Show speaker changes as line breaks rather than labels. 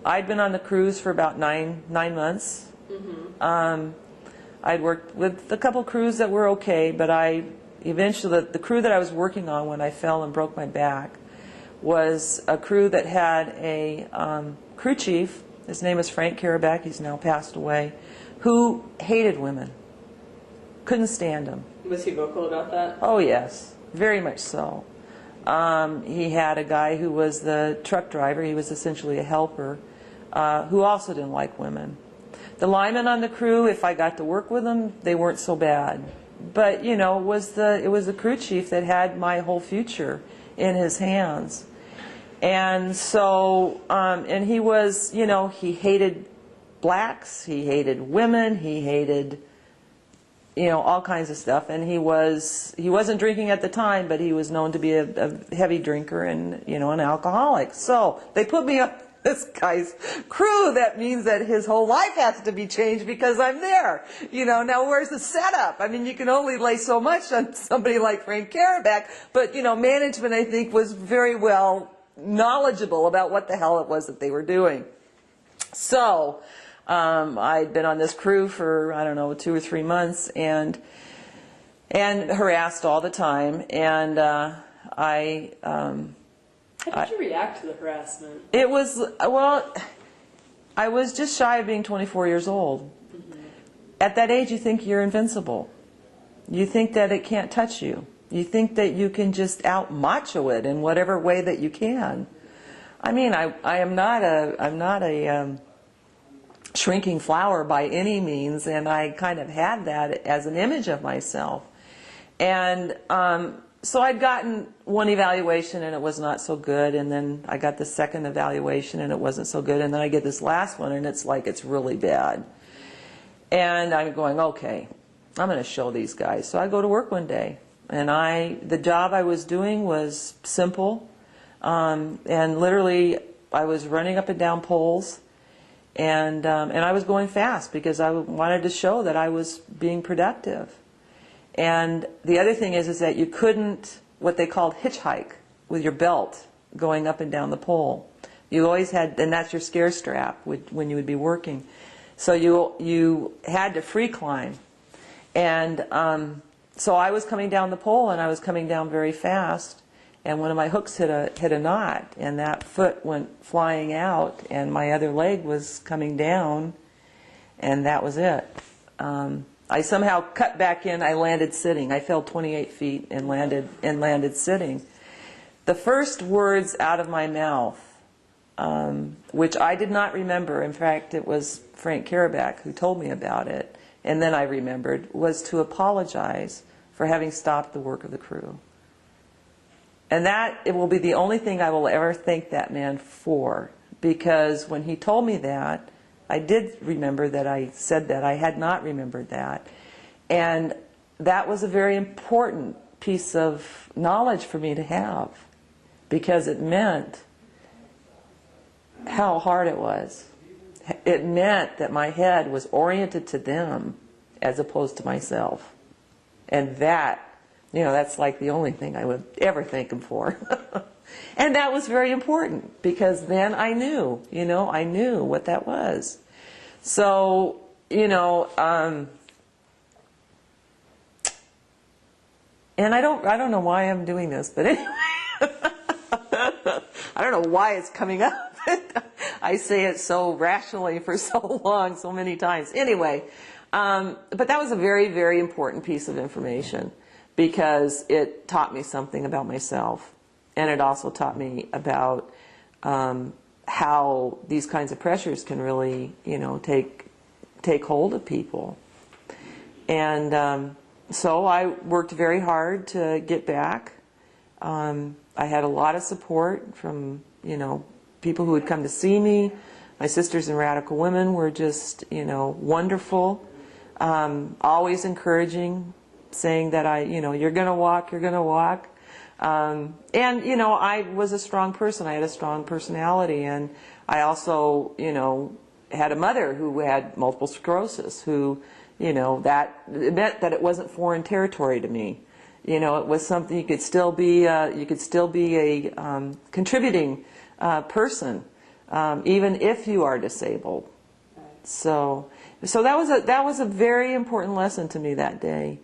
I'd been on the cruise for about nine months. I'd worked with a couple crews that were okay, but eventually the crew that I was working on when I fell and broke my back was a crew that had a crew chief. His name is Frank Karabeck. He's now passed away, who hated women. Couldn't stand them.
Was he vocal about that?
Oh yes, very much so. He had a guy who was the truck driver. He was essentially a helper, who also didn't like women. The linemen on the crew, if I got to work with them, they weren't so bad. But you know, it was the crew chief that had my whole future in his hands. And so, and he was, you know, he hated blacks, he hated women, he hated, you know, all kinds of stuff. And he wasn't drinking at the time, but he was known to be a heavy drinker and, you know, an alcoholic. So they put me up this guy's crew. That means that his whole life has to be changed because I'm there. You know, now where's the setup? I mean, you can only lay so much on somebody like Frank Karabeck, but, you know, management, I think, was very well knowledgeable about what the hell it was that they were doing. So I'd been on this crew for, I don't know, 2 or 3 months and harassed all the time. And
How did you react to the harassment?
It was, well, I was just shy of being 24 years old. At that age, you think you're invincible. You think that it can't touch you. You think that you can just out-macho it in whatever way that you can. I mean, I'm not a shrinking flower by any means, and I kind of had that as an image of myself. And so I'd gotten one evaluation and it was not so good, and then I got the second evaluation and it wasn't so good, and then I get this last one and it's like it's really bad. And I'm going, okay, I'm going to show these guys. So I go to work one day, and the job I was doing was simple, and literally I was running up and down poles, and I was going fast because I wanted to show that I was being productive. And the other thing is that you couldn't, what they called hitchhike, with your belt going up and down the pole. You always had, and that's your scare strap when you would be working. So you had to free climb. And so I was coming down the pole, and I was coming down very fast, and one of my hooks hit a knot, and that foot went flying out, and my other leg was coming down, and that was it. I somehow cut back in. I landed sitting. I fell 28 feet and landed sitting. The first words out of my mouth, which I did not remember, in fact it was Frank Karabeck who told me about it, and then I remembered, was to apologize for having stopped the work of the crew. And that, it will be the only thing I will ever thank that man for, because when he told me that, I did remember that I said that. I had not remembered that. And that was a very important piece of knowledge for me to have, because it meant how hard it was. It meant that my head was oriented to them as opposed to myself. And that, you know, that's like the only thing I would ever thank him for. And that was very important, because then I knew, you know, I knew what that was. So, you know, and I don't know why I'm doing this, but anyway, I don't know why it's coming up. I say it so rationally for so long, so many times. Anyway, but that was a very, very important piece of information, because it taught me something about myself. And it also taught me about how these kinds of pressures can really, you know, take hold of people. And so I worked very hard to get back. I had a lot of support from, you know, people who would come to see me. My sisters in Radical Women were just, you know, wonderful, always encouraging, saying that you know, you're going to walk, you're going to walk. And, you know, I was a strong person. I had a strong personality. And I also, you know, had a mother who had multiple sclerosis, who, you know, that it meant that it wasn't foreign territory to me. You know, it was something you could still be a contributing person even if you are disabled. So that was a very important lesson to me that day.